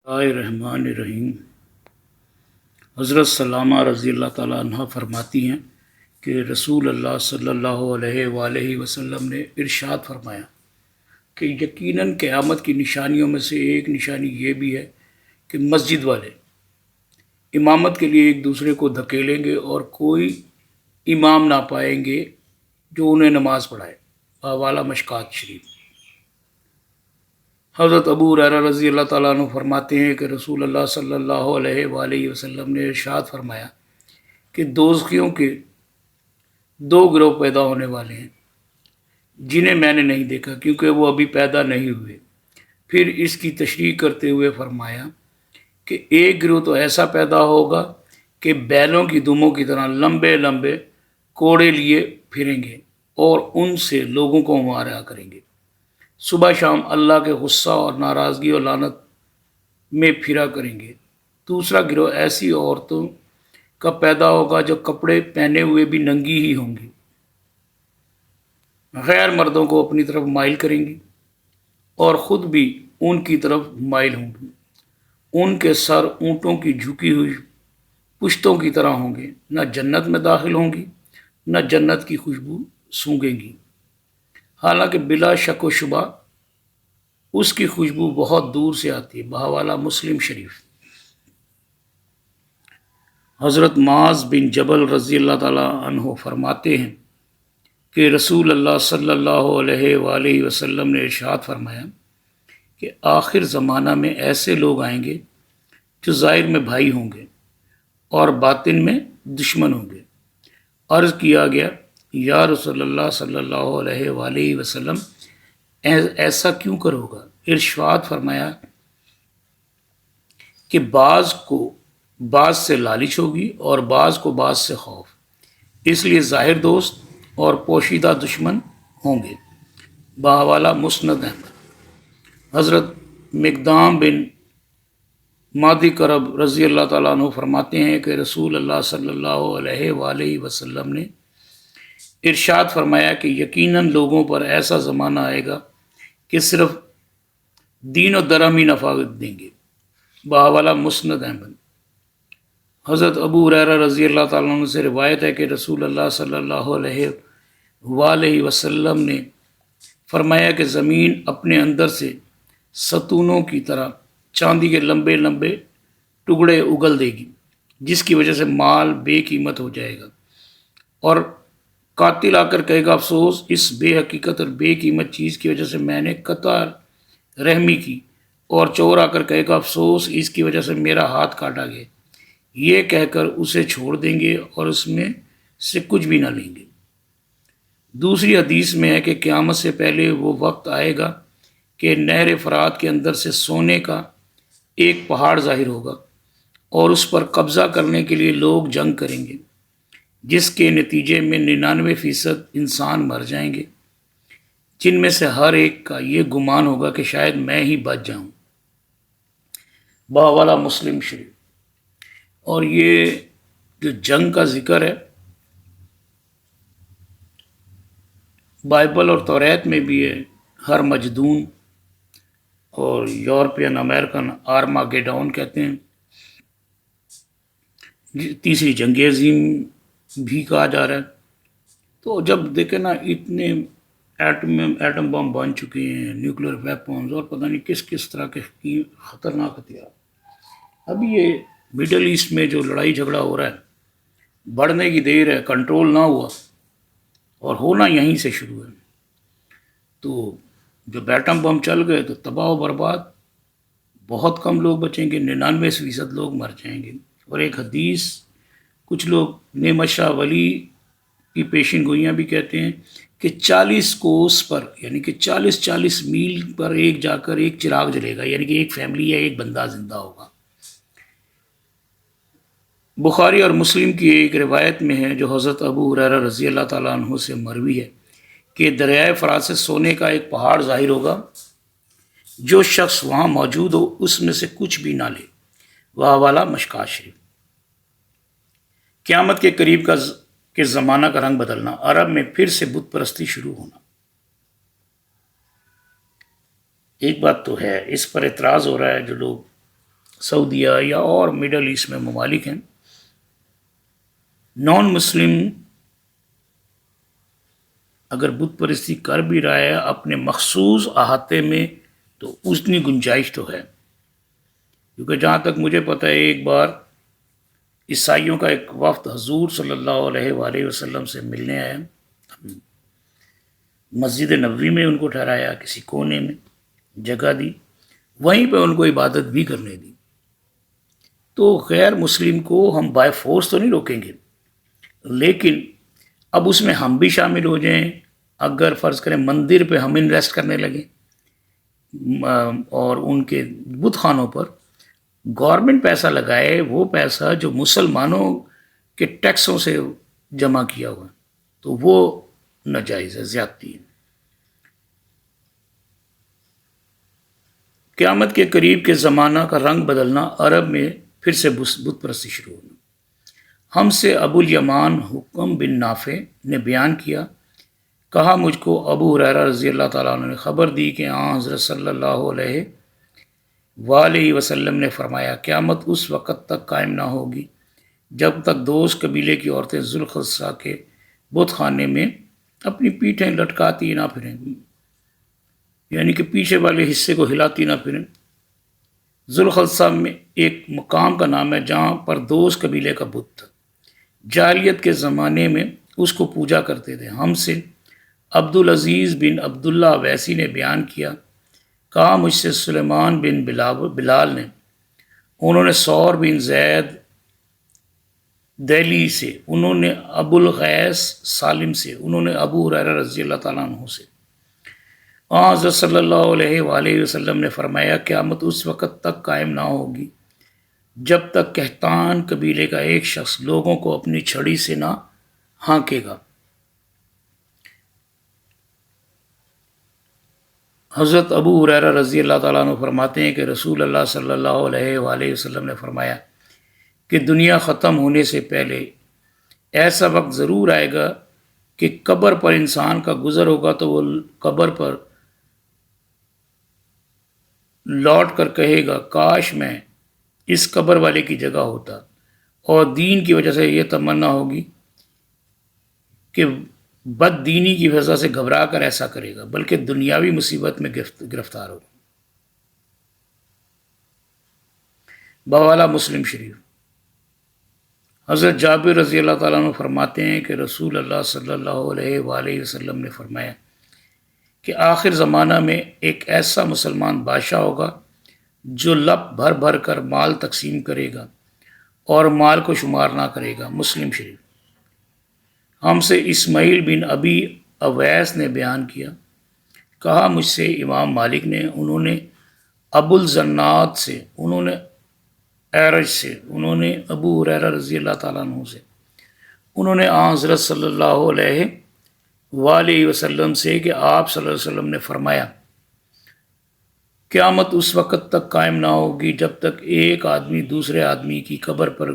الرحمن الرحیم۔ حضرت سلامہ رضی اللہ تعالیٰ عنہ فرماتی ہیں کہ رسول اللہ صلی اللہ علیہ وآلہ وسلم نے ارشاد فرمایا کہ یقیناً قیامت کی نشانیوں میں سے ایک نشانی یہ بھی ہے کہ مسجد والے امامت کے لیے ایک دوسرے کو دھکیلیں گے اور کوئی امام نہ پائیں گے جو انہیں نماز پڑھائے۔ حوالہ مشکات شریف۔ حضرت ابو ہریرہ رضی اللہ تعالیٰ عنہ فرماتے ہیں کہ رسول اللہ صلی اللہ علیہ وآلہ وسلم نے ارشاد فرمایا کہ دوزخیوں کے دو گروہ پیدا ہونے والے ہیں جنہیں میں نے نہیں دیکھا کیونکہ وہ ابھی پیدا نہیں ہوئے۔ پھر اس کی تشریح کرتے ہوئے فرمایا کہ ایک گروہ تو ایسا پیدا ہوگا کہ بیلوں کی دموں کی طرح لمبے لمبے کوڑے لیے پھریں گے اور ان سے لوگوں کو مارا کریں گے، صبح شام اللہ کے غصہ اور ناراضگی اور لعنت میں پھرا کریں گے۔ دوسرا گروہ ایسی عورتوں کا پیدا ہوگا جو کپڑے پہنے ہوئے بھی ننگی ہی ہوں گی، غیر مردوں کو اپنی طرف مائل کریں گی اور خود بھی ان کی طرف مائل ہوں گی۔ ان کے سر اونٹوں کی جھکی ہوئی پشتوں کی طرح ہوں گے، نہ جنت میں داخل ہوں گی نہ جنت کی خوشبو سونگیں گی، حالانکہ بلا شک و شبہ اس کی خوشبو بہت دور سے آتی ہے۔ بحوالہ مسلم شریف۔ حضرت معاذ بن جبل رضی اللہ تعالیٰ عنہ فرماتے ہیں کہ رسول اللہ صلی اللہ علیہ وآلہ وسلم نے ارشاد فرمایا کہ آخر زمانہ میں ایسے لوگ آئیں گے جو ظاہر میں بھائی ہوں گے اور باطن میں دشمن ہوں گے۔ عرض کیا گیا یا رسول اللہ صلی اللہ علیہ وآلہ وسلم ایسا کیوں کرو گا؟ ارشاد فرمایا کہ بعض کو بعض سے لالچ ہوگی اور بعض کو بعض سے خوف، اس لیے ظاہر دوست اور پوشیدہ دشمن ہوں گے۔ بحوالہ مسند احمد۔ حضرت مقدام بن مادی کرب رضی اللہ تعالیٰ عنہ فرماتے ہیں کہ رسول اللہ صلی اللہ علیہ وآلہ وسلم نے ارشاد فرمایا کہ یقیناً لوگوں پر ایسا زمانہ آئے گا کہ صرف دین و درہم ہی نفع دیں گے۔ بحوالہ مسند احمد۔ حضرت ابو ہریرہ رضی اللہ تعالیٰ عنہ سے روایت ہے کہ رسول اللہ صلی اللہ علیہ وآلہ وسلم نے فرمایا کہ زمین اپنے اندر سے ستونوں کی طرح چاندی کے لمبے لمبے ٹکڑے اگل دے گی، جس کی وجہ سے مال بے قیمت ہو جائے گا، اور قاتل آ کر کہے گا افسوس اس بے حقیقت اور بے قیمت چیز کی وجہ سے میں نے قطع رحمی کی، اور چور آ کر کہے گا افسوس اس کی وجہ سے میرا ہاتھ کاٹا گیا، یہ کہہ کر اسے چھوڑ دیں گے اور اس میں سے کچھ بھی نہ لیں گے۔ دوسری حدیث میں ہے کہ قیامت سے پہلے وہ وقت آئے گا کہ نہر فرات کے اندر سے سونے کا ایک پہاڑ ظاہر ہوگا اور اس پر قبضہ کرنے کے لیے لوگ جنگ کریں گے، جس کے نتیجے میں 99% انسان مر جائیں گے، جن میں سے ہر ایک کا یہ گمان ہوگا کہ شاید میں ہی بچ جاؤں۔ بحوالہ مسلم شریف۔ اور یہ جو جنگ کا ذکر ہے بائبل اور توریت میں بھی ہے، ہر مجدون اور یورپین امریکن آرماگیڈون کہتے ہیں، تیسری جنگ عظیم بھی کہا جا رہا ہے۔ تو جب دیکھیں نا اتنے ایٹم بم بن چکے ہیں، نیوکلیر ویپنز اور پتہ نہیں کس کس طرح کے خطرناک ہتھیار، اب یہ مڈل ایسٹ میں جو لڑائی جھگڑا ہو رہا ہے بڑھنے کی دیر ہے، کنٹرول نہ ہوا اور ہونا یہیں سے شروع ہے۔ تو جب ایٹم بم چل گئے تو تباہ و برباد، بہت کم لوگ بچیں گے، 99% لوگ مر جائیں گے۔ اور ایک حدیث کچھ لوگ نعمت شاہ ولی کی پیشین گوئیاں بھی کہتے ہیں کہ 40 کوس پر یعنی کہ 40 میل پر ایک جا کر ایک چراغ جلے گا، یعنی کہ ایک فیملی یا ایک بندہ زندہ ہوگا۔ بخاری اور مسلم کی ایک روایت میں ہے جو حضرت ابو ہریرہ رضی اللہ تعالیٰ عنہ سے مروی ہے کہ دریائے فرات سے سونے کا ایک پہاڑ ظاہر ہوگا، جو شخص وہاں موجود ہو اس میں سے کچھ بھی نہ لے۔ حوالہ مشکات شریف۔ قیامت کے قریب کے زمانہ کا رنگ بدلنا، عرب میں پھر سے بت پرستی شروع ہونا۔ ایک بات تو ہے، اس پر اعتراض ہو رہا ہے جو لوگ سعودیہ یا اور مڈل ایسٹ میں ممالک ہیں، نان مسلم اگر بت پرستی کر بھی رہا ہے اپنے مخصوص احاطے میں تو اتنی گنجائش تو ہے، کیونکہ جہاں تک مجھے پتہ ہے ایک بار عیسائیوں کا ایک وفد حضور صلی اللہ علیہ وآلہ وسلم سے ملنے آیا، مسجد نبوی میں ان کو ٹھہرایا، کسی کونے میں جگہ دی، وہیں پہ ان کو عبادت بھی کرنے دی۔ تو غیر مسلم کو ہم بائی فورس تو نہیں روکیں گے، لیکن اب اس میں ہم بھی شامل ہو جائیں۔ اگر فرض کریں مندر پہ ہم انویسٹ کرنے لگیں اور ان کے بت خانوں پر گورنمنٹ پیسہ لگائے، وہ پیسہ جو مسلمانوں کے ٹیکسوں سے جمع کیا ہوا تو وہ ناجائز ہے، زیادتی ہے۔ قیامت کے قریب کے زمانہ کا رنگ بدلنا، عرب میں پھر سے بت پرستی شروع ہونا۔ ہم سے ابو الیمان حکم بن نافع نے بیان کیا، کہا مجھ کو ابو ہریرہ رضی اللہ تعالیٰ عنہ نے خبر دی کہ حضرت صلی اللہ علیہ وآلہ وسلم نے فرمایا، قیامت اس وقت تک قائم نہ ہوگی جب تک دوست قبیلے کی عورتیں ذوالخلصہ کے بت خانے میں اپنی پیٹھیں لٹکاتی نہ پھریں، یعنی کہ پیچھے والے حصے کو ہلاتی نہ پھریں۔ ذوالخلصہ میں ایک مقام کا نام ہے جہاں پر دوست قبیلے کا بت تھا، جاہلیت کے زمانے میں اس کو پوجا کرتے تھے۔ ہم سے عبدالعزیز بن عبداللہ ویسی نے بیان کیا، کہا مجھ سے سلیمان بن بلال نے، انہوں نے ثور بن زید دہلی سے، انہوں نے ابو الغیث سالم سے، انہوں نے ابو ہریرہ رضی اللہ تعالیٰ عنہ سے، حضرت صلی اللہ علیہ وآلہ وسلم نے فرمایا، قیامت اس وقت تک قائم نہ ہوگی جب تک کہتان قبیلے کا ایک شخص لوگوں کو اپنی چھڑی سے نہ ہانکے گا۔ حضرت ابو ہریرہ رضی اللہ تعالیٰ عنہ فرماتے ہیں کہ رسول اللہ صلی اللہ علیہ وآلہ وسلم نے فرمایا کہ دنیا ختم ہونے سے پہلے ایسا وقت ضرور آئے گا کہ قبر پر انسان کا گزر ہوگا تو وہ قبر پر لوٹ کر کہے گا، کاش میں اس قبر والے کی جگہ ہوتا، اور دین کی وجہ سے یہ تمنا ہوگی کہ بد دینی کی وجہ سے گھبرا کر ایسا کرے گا، بلکہ دنیاوی مصیبت میں گرفتار ہوگا۔ بحوالہ مسلم شریف، حضرت جابر رضی اللہ تعالیٰ عنہ فرماتے ہیں کہ رسول اللہ صلی اللہ علیہ وآلہ وسلم نے فرمایا کہ آخر زمانہ میں ایک ایسا مسلمان بادشاہ ہوگا جو لپ بھر بھر کر مال تقسیم کرے گا اور مال کو شمار نہ کرے گا۔ مسلم شریف۔ ہم سے اسماعیل بن ابی اویس نے بیان کیا، کہا مجھ سے امام مالک نے، انہوں نے ابو الزناد سے، انہوں نے اعرج سے، انہوں نے ابو ہریرہ رضی اللہ تعالیٰ عنہ سے، انہوں نے حضرت صلی اللہ علیہ وآلہ وسلم سے کہ آپ صلی اللہ علیہ وسلم نے فرمایا، قیامت اس وقت تک قائم نہ ہوگی جب تک ایک آدمی دوسرے آدمی کی قبر پر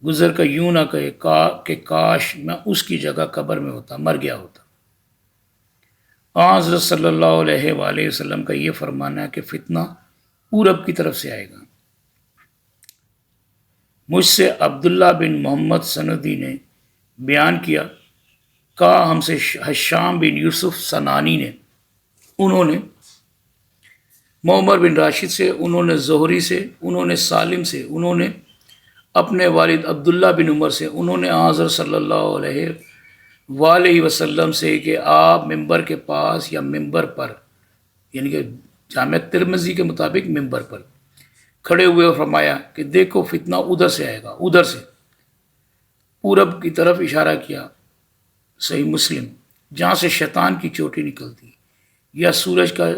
گزر کر یوں نہ کہے کہ کاش میں اس کی جگہ قبر میں ہوتا، مر گیا ہوتا۔ حضرت صلی اللہ علیہ وآلہ وسلم کا یہ فرمانا ہے کہ فتنہ پورب کی طرف سے آئے گا۔ مجھ سے عبداللہ بن محمد سندی نے بیان کیا، کہا ہم سے حشام بن یوسف سنانی نے، انہوں نے معمر بن راشد سے، انہوں نے زہری سے، انہوں نے سالم سے، انہوں نے اپنے والد عبداللہ بن عمر سے، انہوں نے حضرت صلی اللہ علیہ وآلہ وسلم سے کہ آپ ممبر کے پاس یا ممبر پر، یعنی کہ جامع ترمذی کے مطابق ممبر پر کھڑے ہوئے اور فرمایا کہ دیکھو فتنہ ادھر سے آئے گا، ادھر سے، پورب کی طرف اشارہ کیا، صحیح مسلم، جہاں سے شیطان کی چوٹی نکلتی یا سورج کا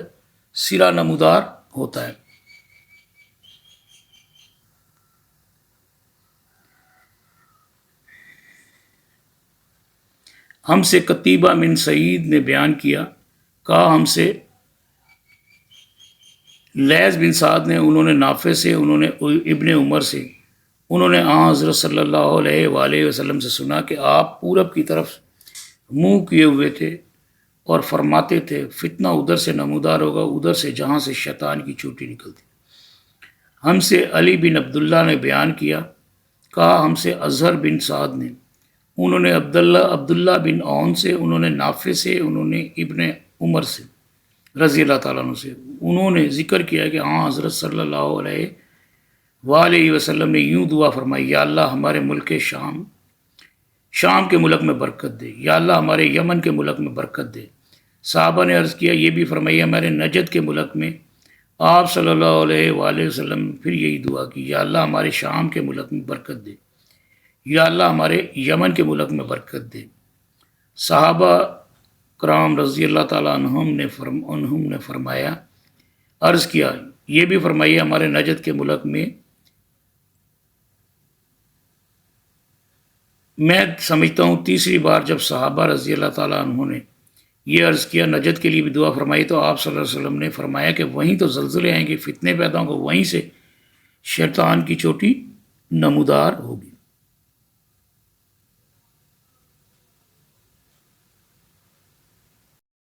سرا نمودار ہوتا ہے۔ ہم سے قتیبہ بن سعید نے بیان کیا، کہا ہم سے لیث بن سعد نے، انہوں نے نافع سے، انہوں نے ابن عمر سے، انہوں نے حضرت صلی اللہ علیہ وآلہ وسلم سے سنا کہ آپ پورب کی طرف منہ کیے ہوئے تھے اور فرماتے تھے فتنہ ادھر سے نمودار ہوگا، ادھر سے جہاں سے شیطان کی چوٹی نکلتی۔ ہم سے علی بن عبداللہ نے بیان کیا، کہا ہم سے اظہر بن سعد نے، انہوں نے عبداللہ بن عون سے، انہوں نے نافع سے، انہوں نے ابن عمر سے رضی اللہ تعالیٰ عنہ سے، انہوں نے ذکر کیا کہ ہاں حضرت صلی اللہ علیہ وآلہ وسلم نے یوں دعا فرمائی، یا اللہ ہمارے ملک شام کے ملک میں برکت دے، یا اللہ ہمارے یمن کے ملک میں برکت دے۔ صحابہ نے عرض کیا یہ بھی فرمائی ہمارے نجد کے ملک میں۔ آپ صلی اللہ علیہ وآلہ وسلم پھر یہی دعا کی، یا اللہ ہمارے شام کے ملک میں برکت دے، یا اللہ ہمارے یمن کے ملک میں برکت دے۔ صحابہ کرام رضی اللہ تعالیٰ عنہم نے فرمایا، عرض کیا یہ بھی فرمائیے ہمارے نجد کے ملک میں۔ میں سمجھتا ہوں تیسری بار جب صحابہ رضی اللہ تعالیٰ عنہ نے یہ عرض کیا نجد کے لیے بھی دعا فرمائی، تو آپ صلی اللہ علیہ وسلم نے فرمایا کہ وہیں تو زلزلے آئیں گے، فتنے پیدا ہوں گے، وہیں سے شیطان کی چوٹی نمودار ہوگی۔